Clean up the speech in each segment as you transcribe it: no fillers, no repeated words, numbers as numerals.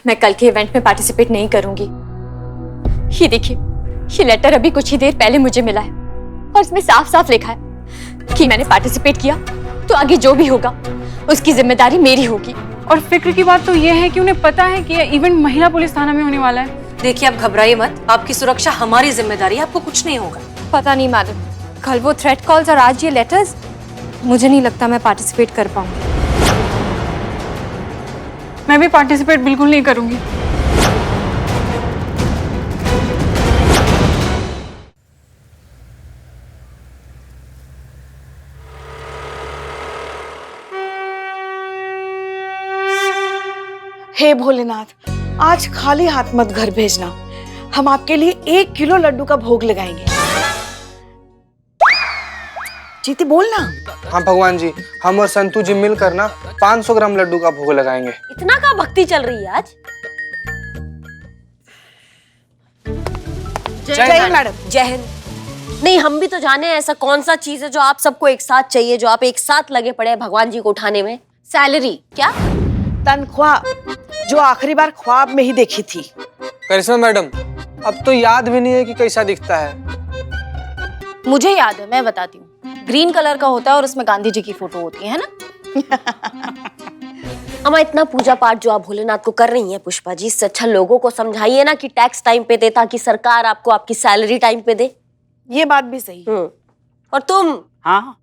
मैं कल के इवेंट में पार्टिसिपेट नहीं करूंगी। ये देखिए, ये लेटर अभी कुछ ही देर पहले मुझे मिला है और इसमें साफ साफ लिखा है कि मैंने पार्टिसिपेट किया तो आगे जो भी होगा उसकी जिम्मेदारी मेरी होगी। और फिक्र की बात तो ये है कि उन्हें पता है कि यह इवेंट महिला पुलिस थाना में होने वाला है। देखिए, आप घबराइए मत, आपकी सुरक्षा हमारी जिम्मेदारी है, आपको कुछ नहीं होगा। पता नहीं मैडम, कल वो थ्रेट कॉल्स और आज ये लेटर्स, मुझे नहीं लगता मैं पार्टिसिपेट कर पाऊंगी। मैं भी पार्टिसिपेट बिल्कुल नहीं करूंगी। हे भोलेनाथ, आज खाली हाथ मत घर भेजना। हम आपके लिए 1 किलो लड्डू का भोग लगाएंगे। जीती बोलना। हाँ भगवान जी, हम और संतू जी मिलकर ना 500 ग्राम लड्डू का भोग लगाएंगे। इतना का भक्ति चल रही है आज। जय हिंद मैडम। जय हिंद। नहीं, हम भी तो जाने ऐसा कौन सा चीज है जो आप सबको एक साथ चाहिए, जो आप एक साथ लगे पड़े हैं भगवान जी को उठाने में। सैलरी क्या? तनख्वाह, जो आखिरी बार ख्वाब में ही देखी थी। करिश्मा मैडम, अब तो याद भी नहीं है कि कैसा दिखता है। मुझे याद है, मैं बताती हूँ। ग्रीन कलर का होता है और उसमें गांधी जी की फोटो होती है ना। अम्मा, इतना पूजा पाठ जो आप भोलेनाथ को कर रही हैं पुष्पा जी, इससे अच्छा लोगों को समझाइए ना कि टैक्स टाइम पे दे, ताकि सरकार आपको आपकी सैलरी टाइम पे दे। ये बात भी सही। और तुम? हाँ।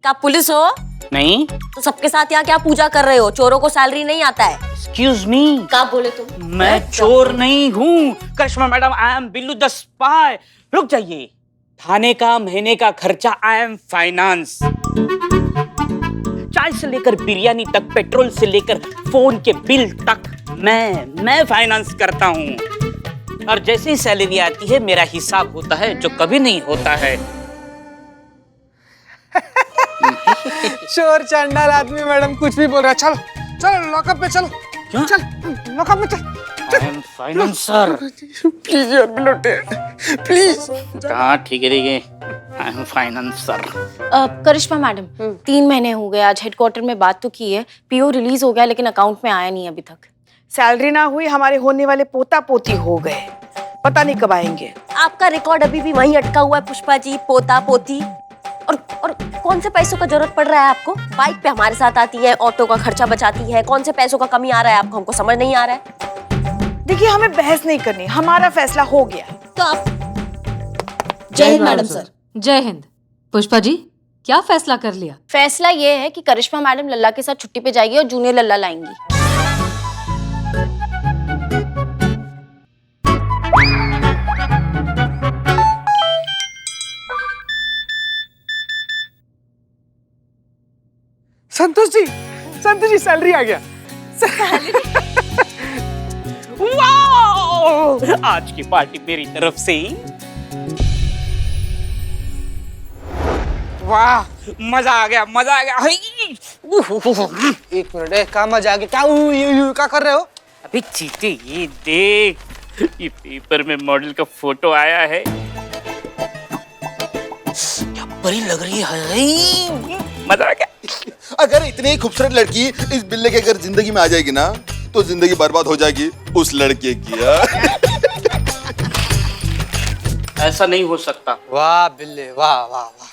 क्या पुलिस हो? नहीं। तो सबके साथ यहाँ क्या पूजा कर रहे हो? चोरों को सैलरी नहीं आता है। Excuse me. क्या बोले तुम? मैं चोर नहीं हूँ Karishma madam, I am Billu the spy. रुक जाइए। थाने का महीने का खर्चा आई एम फाइनेंस। चाय से लेकर बिरयानी तक, पेट्रोल से लेकर फोन के बिल तक मैं फाइनेंस करता हूँ। और जैसे ही सैलरी आती है मेरा हिसाब होता है, जो कभी नहीं होता है। चोर चांडाल आदमी मैडम कुछ भी बोल रहा है। चल चल लॉकअप पे चल। क्यों? चल लॉकअप में चल। आई एम फाइनेंसर। प्लीज यार बिलोटे, प्लीज। हाँ ठीक है I am financer. Karishma madam, 3 महीने हो गए, आज हेडक्वार्टर में बात तो की है, पीओ रिलीज हो गया लेकिन अकाउंट में आया नहीं अभी तक। सैलरी ना हुई, हमारे होने वाले पोता पोती हो गए, पता नहीं कब आएंगे। आपका रिकॉर्ड अभी भी वहीं अटका हुआ है पुष्पा जी, पोता पोती। और कौन से पैसों का जरूरत पड़ रहा है आपको? बाइक पे हमारे साथ आती है, ऑटो का खर्चा बचाती है, कौन से पैसों का कमी आ रहा है आपको? हमको समझ नहीं आ रहा है। देखिए, हमें बहस नहीं करनी, हमारा फैसला हो गया। तो आप जय हिंद मैडम सर। जय हिंद। पुष्पा जी, क्या फैसला कर लिया? फैसला ये है कि करिश्मा मैडम लल्ला के साथ छुट्टी पे जाएगी और जूनियर लल्ला लाएंगी। संतोष जी सैलरी आ गया। वाओ! आज की पार्टी मेरी तरफ से। वाह, मजा आ गया, मजा आ गया। एक मिनट, क्या मजा आ गया? क्या कर रहे हो? अभी चीते, ये देख, ये पेपर में मॉडल का फोटो आया है। क्या परी लग रही है। मजा आ गया। अगर इतनी खूबसूरत लड़की इस बिल्ले के अगर जिंदगी में आ जाएगी ना, तो जिंदगी बर्बाद हो जाएगी उस लड़के की। ऐसा नहीं हो सकता। वाह बिल्ले, वाह वाह वाह,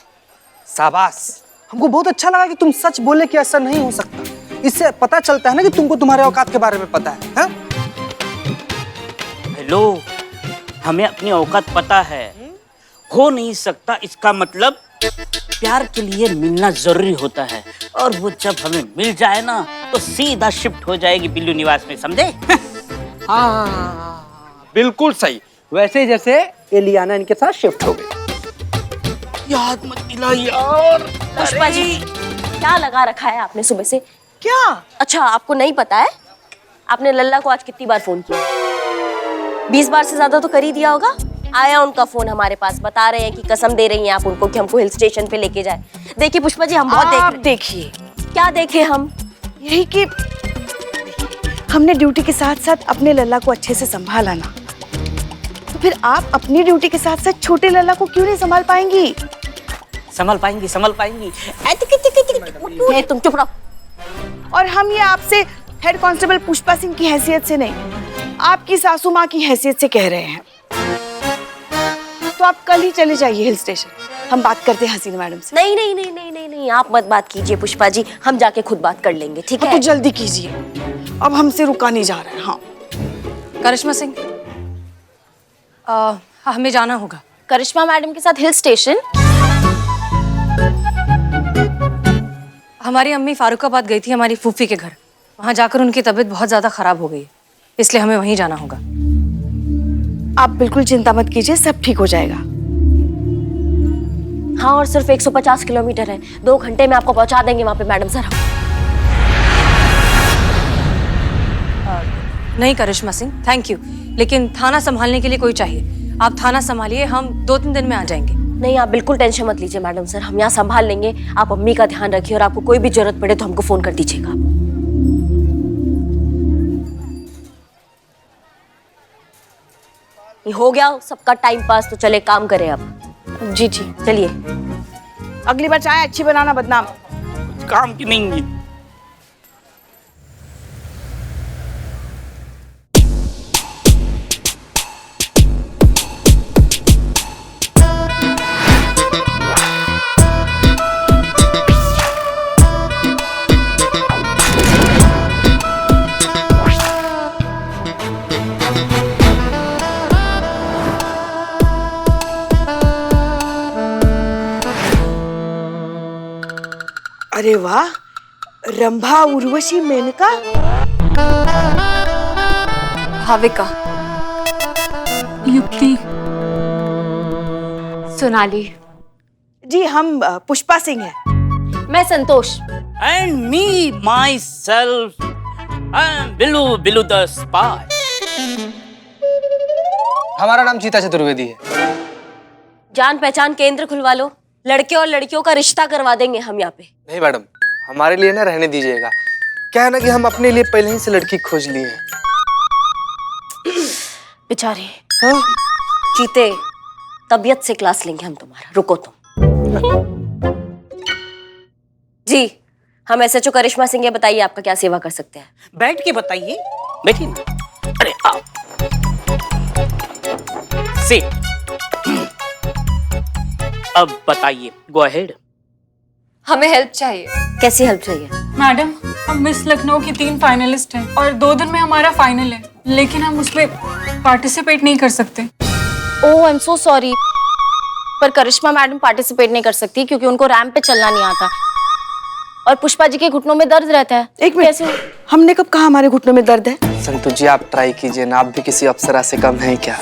शाबाश। हमको बहुत अच्छा लगा कि तुम सच बोले कि ऐसा नहीं हो सकता। इससे पता चलता है ना कि तुमको तुम्हारे औकात के बारे में पता है, हा? हेलो, हमें अपनी औकात पता है। हो नहीं सकता इसका मतलब प्यार के लिए मिलना जरूरी होता है, और वो जब हमें मिल जाए ना तो सीधा शिफ्ट हो जाएगी बिल्लू निवास में, समझे? हाँ, बिल्कुल सही, वैसे जैसे एलियाना इनके साथ शिफ्ट हो गई। याद मत दिला यार। पुष्पा जी, क्या लगा रखा है आपने सुबह से? क्या? अच्छा, आपको नहीं पता है? आपने लल्ला को आज कितनी बार फोन किया? 20 बार से ज्यादा तो कर ही दिया होगा। आया उनका फोन हमारे पास, बता रहे हैं कि कसम दे रही हैं आप उनको कि हमको हिल स्टेशन पे लेके जाए। देखिए पुष्पा जी, हम बहुत आप देखिए। क्या देखे हम? यही कि हमने ड्यूटी के साथ साथ अपने लल्ला को अच्छे से संभाला ना, तो फिर आप अपनी ड्यूटी के साथ साथ छोटे लल्ला को क्यों नहीं संभाल पाएंगी? संभल पाएंगी, संभल पाएंगी। तुम चुप रहो। और हम ये आपसे हेड कांस्टेबल पुष्पा सिंह की हैसियत से नहीं, आपकी सासू माँ की हैसियत से कह रहे हैं तो आप कल ही चले जाइए हिल स्टेशन। हम बात करते हैं हसीना मैडम से। नहीं नहीं नहीं नहीं नहीं नहीं, आप मत बात कीजिए पुष्पा जी, हम जाके खुद बात कर लेंगे, ठीक हाँ, है? तो जल्दी कीजिए, अब हमसे रुका नहीं जा रहा है। हाँ करिश्मा सिंह, हमें जाना होगा। करिश्मा मैडम के साथ हिल स्टेशन? हमारी अम्मी फारुखाबाद गई थी हमारी फूफी के घर, वहां जाकर उनकी तबीयत बहुत ज्यादा खराब हो गई है, इसलिए हमें वहीं जाना होगा। आप बिल्कुल चिंता मत कीजिए, सब ठीक हो जाएगा। हाँ, और सिर्फ 150 किलोमीटर है, 2 घंटे में आपको पहुंचा देंगे वहां पे मैडम सर। नहीं करिश्मा सिंह, थैंक यू, लेकिन थाना संभालने के लिए कोई चाहिए। आप थाना संभालिए, हम 2-3 दिन में आ जाएंगे। नहीं, आप बिल्कुल टेंशन मत लीजिए मैडम सर, हम यहाँ संभाल लेंगे। आप अम्मी का ध्यान रखिए और आपको कोई भी जरूरत पड़े तो हमको फोन कर दीजिएगा। ये हो गया सबका टाइम पास, तो चले काम करें अब। जी जी, चलिए। अगली बार चाय अच्छी बनाना, बदनाम। काम की नहीं। अरे वाह, रंभा, उर्वशी, मेनका, भाविका, युक्ति, सोनाली। जी हम पुष्पा सिंह हैं। मैं Santosh. And me myself, Billu the spy. हमारा नाम चीता चतुर्वेदी है। जान पहचान केंद्र खुलवा लो, लड़के और लड़कियों का रिश्ता करवा देंगे हम यहाँ पे। नहीं मैडम, हमारे लिए ना रहने दीजिएगा। क्या है ना कि हम अपने लिए पहले ही से लड़की खोज लिए हैं। बेचारे हाँ? चीते, तबीयत से क्लास लेंगे हम तुम्हारा, रुको तुम। जी, हम एसएचओ करिश्मा सिंह है, बताइए आपका क्या सेवा कर सकते हैं? बैठ के बताइए, बैठिए ना। अरे आओ, सिट। अब बताइए, गो अहेड। हमें हेल्प चाहिए। कैसी हेल्प चाहिए? मैडम, हम मिस लखनऊ की 3 फाइनलिस्ट हैं और 2 दिन में हमारा फाइनल है, लेकिन हम उसमें पार्टिसिपेट नहीं कर सकते। ओह, आई एम सो सॉरी, पर करिश्मा मैडम पार्टिसिपेट नहीं कर सकती क्योंकि उनको रैंप पे चलना नहीं आता और पुष्पा जी के घुटनों में दर्द रहता है। एक मिनट, कैसे? हमने कब कहा हमारे घुटनों में दर्द है? संतु जी, आप ट्राई कीजिए ना, आप भी किसी अप्सरा से कम हैं क्या?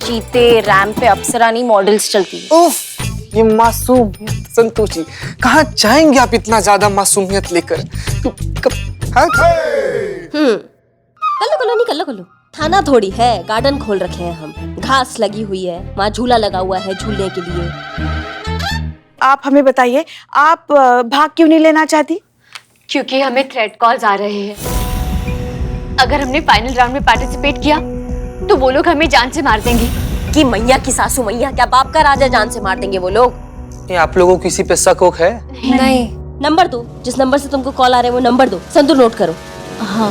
चीते, रैंप पे अप्सरा नहीं मॉडल्स चलती है। उफ, ये मासूम संतोष जी, कहाँ जाएंगे आप इतना ज्यादा मासूमियत लेकर? हाँ? कल्लो थाना थोड़ी है, गार्डन खोल रखे हैं हम, घास लगी हुई है, वहाँ झूला लगा हुआ है झूलने के लिए। आप हमें बताइए, आप भाग क्यों नहीं लेना चाहती? क्योंकि हमें थ्रेट कॉल्स आ रहे हैं। अगर हमने फाइनल राउंड में पार्टिसिपेट किया तो वो लोग हमें जान से मार देंगे। कि मैया की सासू मैया, क्या बाप का राजा, जान से मार देंगे वो लोग। ये आप लोगों को किसी पे शक वक है? नहीं। नंबर दो, जिस नंबर से तुमको कॉल आ रहे हैं वो नंबर दो, संतू नोट करो। हाँ।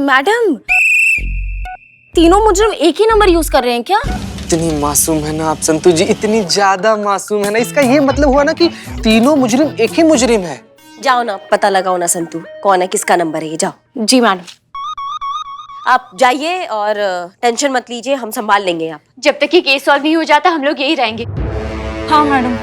मैडम, तीनों मुजरिम एक ही नंबर यूज कर रहे हैं क्या? इतनी मासूम है ना आप संतु जी, इतनी ज्यादा मासूम है ना। इसका ये मतलब हुआ ना कि तीनों मुजरिम एक ही मुजरिम है। जाओ ना, पता लगाओ ना संतू, कौन है, किसका नंबर है ये, जाओ। जी मैडम। आप जाइए और टेंशन मत लीजिए, हम संभाल लेंगे। आप जब तक ये केस सॉल्व नहीं हो जाता हम लोग यही रहेंगे। हाँ मैडम,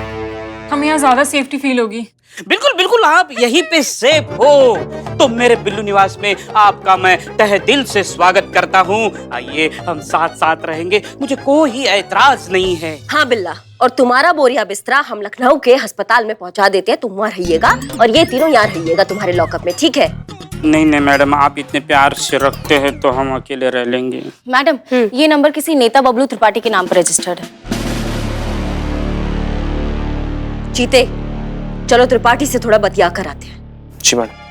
हमें यहाँ ज्यादा सेफ्टी फील होगी। बिल्कुल बिल्कुल, आप यहीं पे सेफ हो। तो मेरे बिल्लू निवास में आपका मैं तहे दिल से स्वागत करता हूँ। आइए, हम साथ साथ रहेंगे, मुझे कोई ऐतराज नहीं है। हाँ बिल्ला, और तुम्हारा बोरिया बिस्तरा हम लखनऊ के अस्पताल में पहुँचा देते हैं, तुम वहाँ रहिएगा और ये तीनों यहाँ रहिएगा तुम्हारे लॉकअप में, ठीक है? नहीं नहीं मैडम, आप इतने प्यार से रखते हैं तो हम अकेले रह लेंगे। मैडम, ये नंबर किसी नेता बबलू त्रिपाठी के नाम पर रजिस्टर्ड है। चीते, चलो त्रिपाठी से थोड़ा बतिया कर आते हैं। जी मैडम।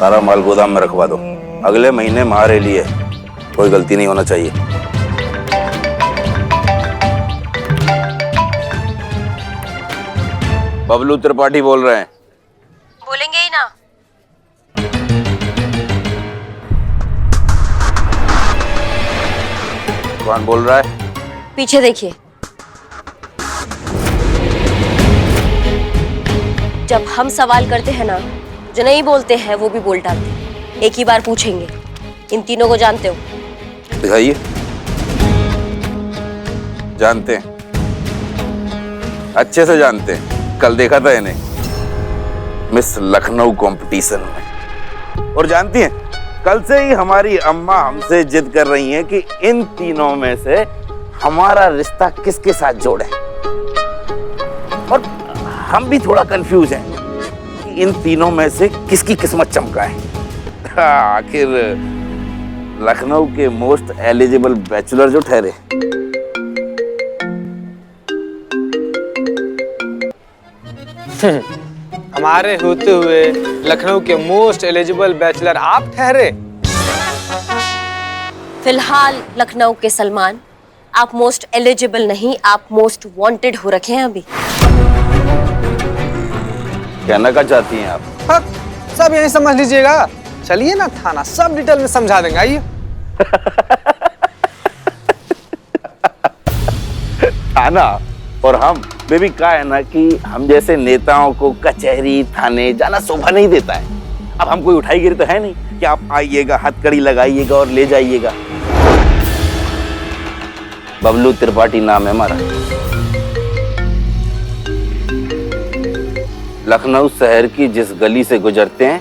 सारा माल गोदाम में रखवा दो। अगले महीने महारेली है, कोई गलती नहीं होना चाहिए। बबलू त्रिपाठी बोल रहे हैं। बोलेंगे ही ना। कौन बोल रहा है? पीछे देखिए। जब हम सवाल करते हैं ना, जो नहीं बोलते हैं वो भी बोल डालते हैं। एक ही बार पूछेंगे, इन तीनों को जानते हो? दिखाइए। जानते हैं, अच्छे से जानते हैं, कल देखा था इन्हें मिस लखनऊ कंपटीशन में। और जानती हैं, कल से ही हमारी अम्मा हमसे जिद कर रही हैं कि इन तीनों में से हमारा रिश्ता किसके साथ जोड़े। और हम भी थोड़ा कंफ्यूज हैं कि इन तीनों में से किसकी किस्मत चमका है। आखिर लखनऊ के मोस्ट एलिजिबल बैचलर जो ठहरे। हमारे होते हुए लखनऊ के मोस्ट एलिजिबल बैचलर आप ठहरे। फिलहाल लखनऊ के सलमान, आप मोस्ट एलिजिबल नहीं, आप मोस्ट वांटेड हो रखे हैं अभी। कहना क्या चाहती हैं आप? हाँ, सब यही समझ लीजिएगा। चलिए ना थाना, सब डिटेल में समझा देंगे। आइए। थाना और हम बेबी का है ना कि हम जैसे नेताओं को कचहरी थाने जाना शोभा नहीं देता है। अब हम कोई उठाई गिरी तो है नहीं कि आप आइएगा, हथकड़ी लगाइएगा और ले जाइएगा। बबलू त्रिपाठी नाम है हमारा। लखनऊ शहर की जिस गली से गुजरते हैं,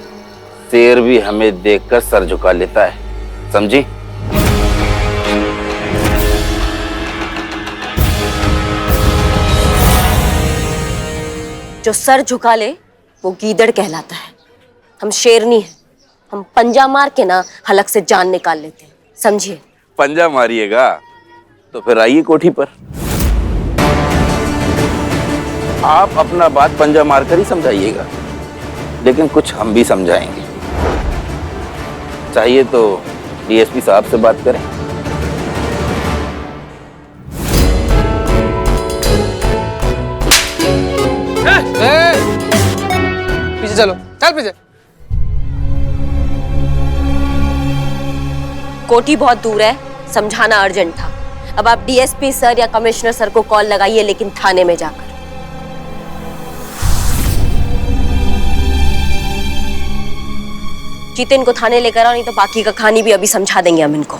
शेर भी हमें देखकर सर झुका लेता है, समझी? जो सर झुका ले वो गीदड़ कहलाता है। हम शेरनी हैं, हम पंजा मार के ना हलक से जान निकाल लेते हैं, समझिए? पंजा मारिएगा तो फिर आइए कोठी पर। आप अपना बात पंजा मारकर ही समझाइएगा, लेकिन कुछ हम भी समझाएंगे। चाहिए तो डीएसपी साहब से बात करें। पीछे चलो, चल पीछे। कोठी बहुत दूर है, समझाना अर्जेंट था। अब आप डीएसपी सर या कमिश्नर सर को कॉल लगाइए, लेकिन थाने में जाकर। जीते इनको थाने लेकर आओ, नहीं तो बाकी का कहानी भी अभी समझा देंगे हम इनको।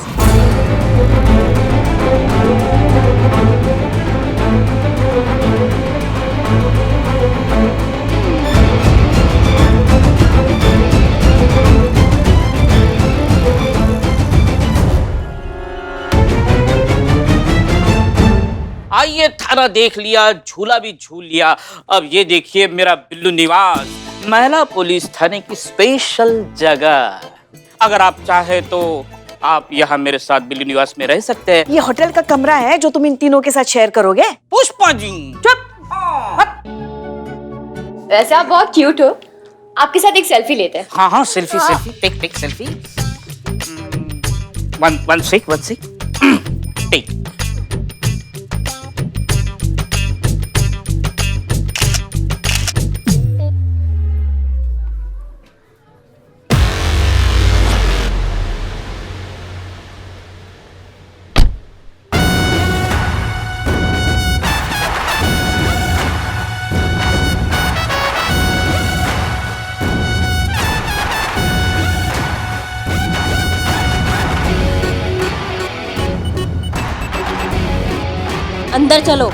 आइए, थाना देख लिया, झूला भी झूल लिया। अब ये देखिए मेरा बिल्लू निवास, महिला पुलिस थाने की स्पेशल जगह। अगर आप चाहे तो आप यहाँ मेरे साथ बिल्लू निवास में रह सकते हैं। ये होटल का कमरा है जो तुम इन तीनों के साथ शेयर करोगे? पुष्पा जी चुप। वैसे आप बहुत क्यूट हो, आपके साथ एक सेल्फी लेते हैं। हाँ हाँ, selfie selfie, take selfie. One sick take. अंदर चलो।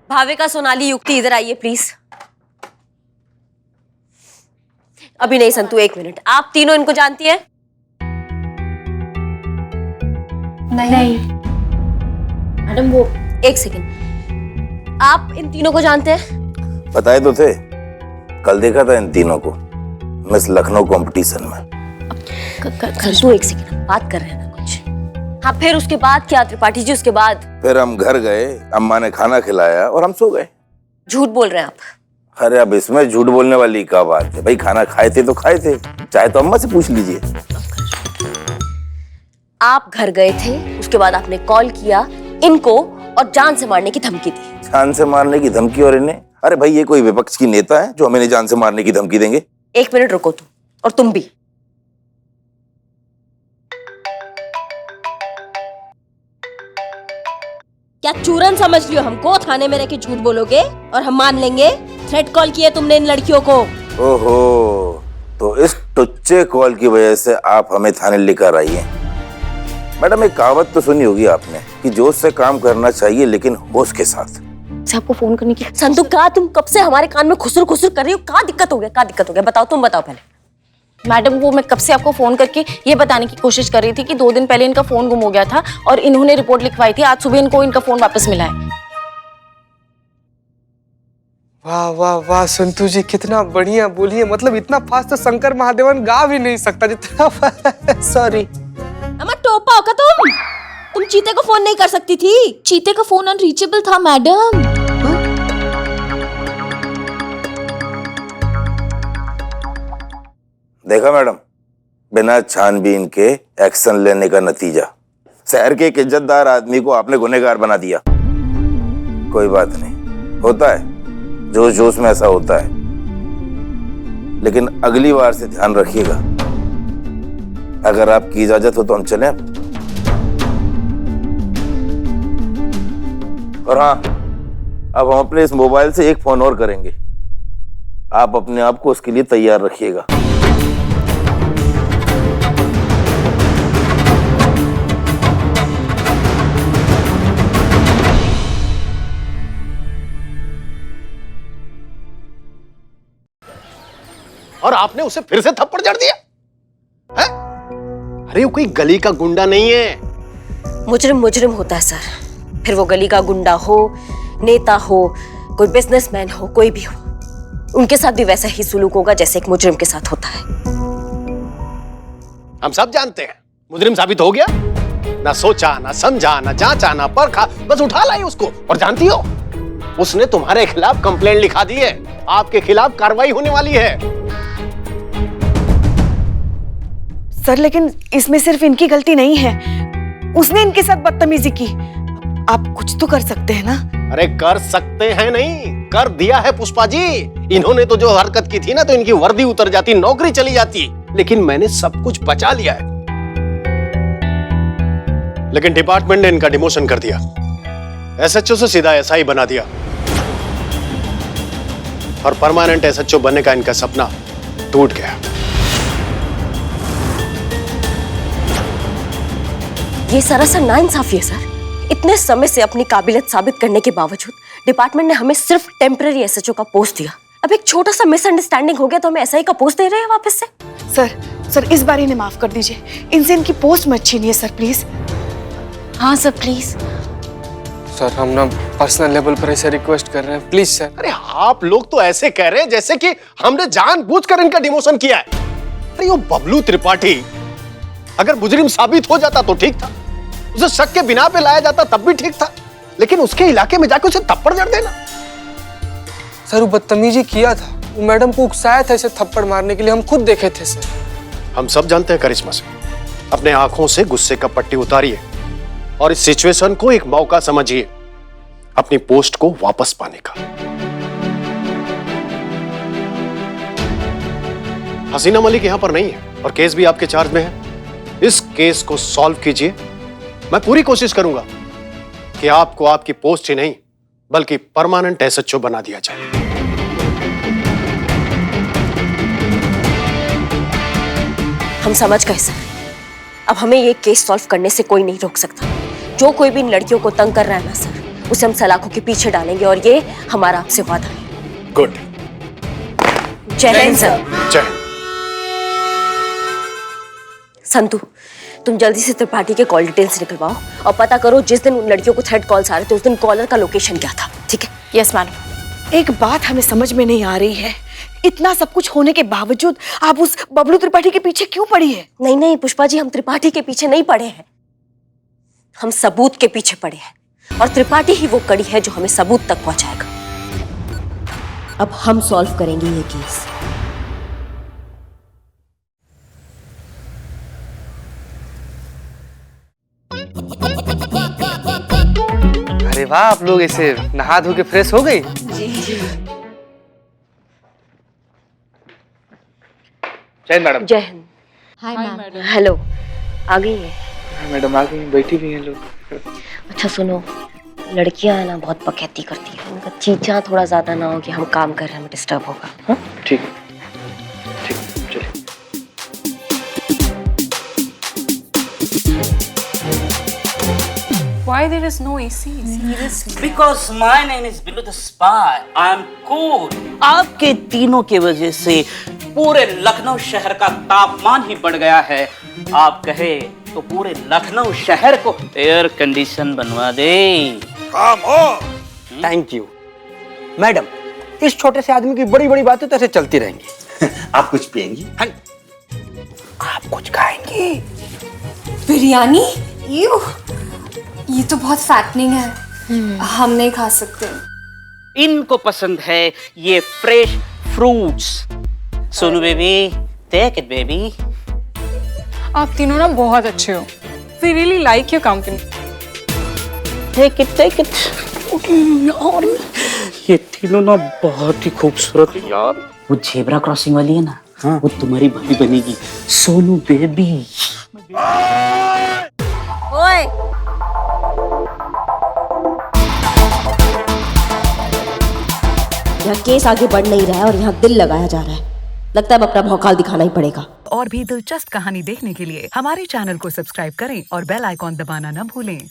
भाविका, सोनाली, युक्ति, इधर आइए प्लीज। अभी नहीं संतु, एक मिनट। आप तीनों इनको जानती हैं? नहीं। मैडम वो एक सेकंड, आप इन तीनों को जानते हैं? बताए तो थे, कल देखा था इन तीनों को मिस लखनऊ कंपटीशन में। संतु एक सेकंड, बात कर रहे हैं ना कुछ। हाँ फिर उसके बाद क्या त्रिपाठी जी? उसके बाद फिर हम घर गए, अम्मा ने खाना खिलाया और हम सो गए। झूठ बोल रहे हैं आप। अरे अब इसमें झूठ बोलने वाली क्या बात है भाई, खाना खाए थे तो खाए थे, चाहे तो अम्मा से पूछ लीजिए। आप घर गए थे, उसके बाद आपने कॉल किया इनको और जान से मारने की धमकी दी। जान से मारने की धमकी? और इन्हें? अरे भाई ये कोई विपक्ष की नेता है जो हमें जान से मारने की धमकी देंगे? 1 मिनट रुको तुम, और तुम भी। क्या चूरन समझ लियो हमको? थाने में रह के झूठ बोलोगे और हम मान लेंगे? थ्रेट कॉल किया तुमने इन लड़कियों को। ओहो, तो इस टुच्चे कॉल की वजह से आप हमें थाने लेकर आई हैं। मैडम एक कहावत तो सुनी होगी आपने कि जोश से काम करना चाहिए लेकिन होश के साथ। आपको फोन करने की संतु, कहा तुम कब से हमारे कान में खुसर खुसर कर रही हो? क्या दिक्कत हो गया? क्या दिक्कत हो गया? बताओ, तुम बताओ पहले। मैडम वो मैं कब से आपको फोन करके ये बताने की कोशिश कर रही थी कि 2 दिन पहले इनका फोन गुम हो गया था और इन्होंने रिपोर्ट लिखवाई थी। आज सुबह इनको इनका फोन वापस मिला है। वाह वाह वाह संतु जी, कितना बढ़िया बोलिए। मतलब इतना फास्ट तो शंकर महादेवन गा भी नहीं सकता जितना। सॉरी। अम्मा टोपा हो क्या तुम चीते को फोन नहीं कर सकती थी? चीते का फोन अनरीचेबल था मैडम। देखा मैडम, बिना छानबीन के एक्शन लेने का नतीजा। शहर के एक इज्जतदार आदमी को आपने गुनहगार बना दिया। कोई बात नहीं, होता है, जोश जोश में ऐसा होता है, लेकिन अगली बार से ध्यान रखिएगा। अगर आपकी इजाजत हो तो हम चलें। और हाँ, अब हम अपने इस मोबाइल से एक फोन और करेंगे। आप अपने आप को उसके लिए तैयार रखिएगा। और आपने उसे फिर से थप्पड़ जड़ दिया है? अरे वो कोई गली का गुंडा नहीं है। मुजरिम मुजरिम होता है सर, फिर वो गली का गुंडा हो, नेता हो, कोई बिजनेसमैन हो, कोई भी हो, उनके साथ भी वैसा ही सुलूक होगा जैसे एक मुजरिम के साथ होता है। हम सब जानते हैं मुजरिम साबित हो गया। ना सोचा, ना समझा, ना जांचा, ना परखा, बस उठा लाई उसको। और जानती हो, उसने तुम्हारे खिलाफ कंप्लेंट लिखा दी है। आपके खिलाफ कार्रवाई होने वाली है। सर लेकिन इसमें सिर्फ इनकी गलती नहीं है, उसने इनके साथ बदतमीजी की। आप कुछ तो कर सकते हैं ना? अरे कर सकते हैं नहीं, कर दिया है पुष्पा जी। इन्होंने तो जो हरकत की थी ना, तो इनकी वर्दी उतर जाती, नौकरी चली जाती, लेकिन मैंने सब कुछ बचा लिया है। लेकिन डिपार्टमेंट ने इनका डिमोशन कर दिया, एसएचओ से सीधा एसआई बना दिया, और परमानेंट एसएचओ बनने का इनका सपना टूट गया। ये सरासर नाइंसाफी है सर। इतने समय से अपनी काबिलियत साबित करने के बावजूद डिपार्टमेंट ने हमें सिर्फ टेम्पररी एसएचओ का पोस्ट दिया। अब एक छोटा सा मिसअंडरस्टैंडिंग हो गया तो हमें एसआई का पोस्ट दे रहे हैं वापस से। सर इस बार इन्हें माफ कर दीजिए। इनसे इनकी पोस्ट मत छीनिए सर प्लीज। हाँ सर प्लीज। सर हम ना पर्सनल लेवल पर ऐसे रिक्वेस्ट कर रहे हैं, प्लीज सर। अरे आप लोग तो ऐसे कह रहे हैं जैसे कि हमने जानबूझकर इनका डिमोशन किया है। अरे वो बबलू त्रिपाठी अगर मुजरिम साबित हो जाता तो ठीक था, उसे शक के बिना पे लाया जाता तब भी ठीक था, लेकिन उसके इलाके में जाके उसे थप्पड़ जड़ देना। सर वो बदतमीजी किया था, वो मैडम को उकसाया था इसे थप्पड़ मारने के लिए, हम खुद देखे थे सर। हम सब जानते हैं करिश्मा से, अपने आंखों से गुस्से का पट्टी उतारिए और इस सिचुएशन को एक मौका समझिए अपनी पोस्ट को वापस पाने का। हसीना मलिक यहां पर नहीं है और केस भी आपके चार्ज में है। इस केस को सॉल्व कीजिए। मैं पूरी कोशिश करूंगा कि आपको आपकी पोस्ट ही नहीं बल्कि परमानेंट एसएचओ बना दिया जाए। हम समझ गए सर। अब हमें ये केस सॉल्व करने से कोई नहीं रोक सकता। जो कोई भी इन लड़कियों को तंग कर रहा है ना सर, उसे हम सलाखों के पीछे डालेंगे और ये हमारा आपसे वादा है। गुड। जय हिंद सर। जय हिंद। संतु, तुम जल्दी से त्रिपाठी के कॉल डिटेल्स निकलवाओ और पता करो जिस दिन उन लड़कियों को थ्रेट कॉल्स आ रहे थे उस दिन कॉलर का लोकेशन क्या था। ठीक है? Yes madam. एक बात हमें समझ में नहीं आ रही है इतना सब कुछ होने के बावजूद आप उस बबलू त्रिपाठी के पीछे क्यों पड़ी है? नहीं नहीं पुष्पा जी, हम त्रिपाठी के पीछे नहीं पड़े हैं, हम सबूत के पीछे पड़े हैं और त्रिपाठी ही वो कड़ी है जो हमें सबूत तक पहुंचाएगा। अब हम सॉल्व करेंगे ये केस। अरे वाह, आप लोग ऐसे नहा धो के फ्रेश हो गई? जय मैडम। जय हिंद। Hi ma'am. हेलो, आ गई है? मैडम आ गई, बैठी भी हैं लोग। अच्छा सुनो, लड़कियां है ना बहुत पकैती करती है, उनका चीचा थोड़ा ज्यादा ना हो कि हम काम कर रहे हैं, डिस्टर्ब होगा। हाँ ठीक है, ठीक है, चलिए। Why there is no AC? Seriously. Because my name is Billu the Spy. I'm cool. आपके तीनों की वजह से पूरे लखनऊ शहर का तापमान ही बढ़ गया है। आप कहे तो पूरे लखनऊ शहर को एयर कंडीशन बनवा दे। थैंक यू मैडम, इस छोटे से आदमी की बड़ी बड़ी बातें तो ऐसे चलती रहेंगी। आप कुछ पियेंगी? हाँ, आप कुछ खाएंगी? बिरयानी? ये तो बहुत फैटनिंग है, हम नहीं खा सकते। इनको पसंद है ये fresh fruits. Sonu baby, take it baby. आप तीनों ना बहुत अच्छे हो। We really like your company. Take it, take it. यार ये तीनों ना बहुत ही खूबसूरत है यार। वो जेब्रा क्रॉसिंग वाली है ना, हाँ, वो तुम्हारी भाभी बनेगी, सोनू बेबी। ओए, यहाँ केस आगे बढ़ नहीं रहा है और यहाँ दिल लगाया जा रहा है। लगता है अब अपना भौकाल दिखाना ही पड़ेगा। और भी दिलचस्प कहानी देखने के लिए हमारे चैनल को सब्सक्राइब करें और बेल आइकॉन दबाना न भूलें।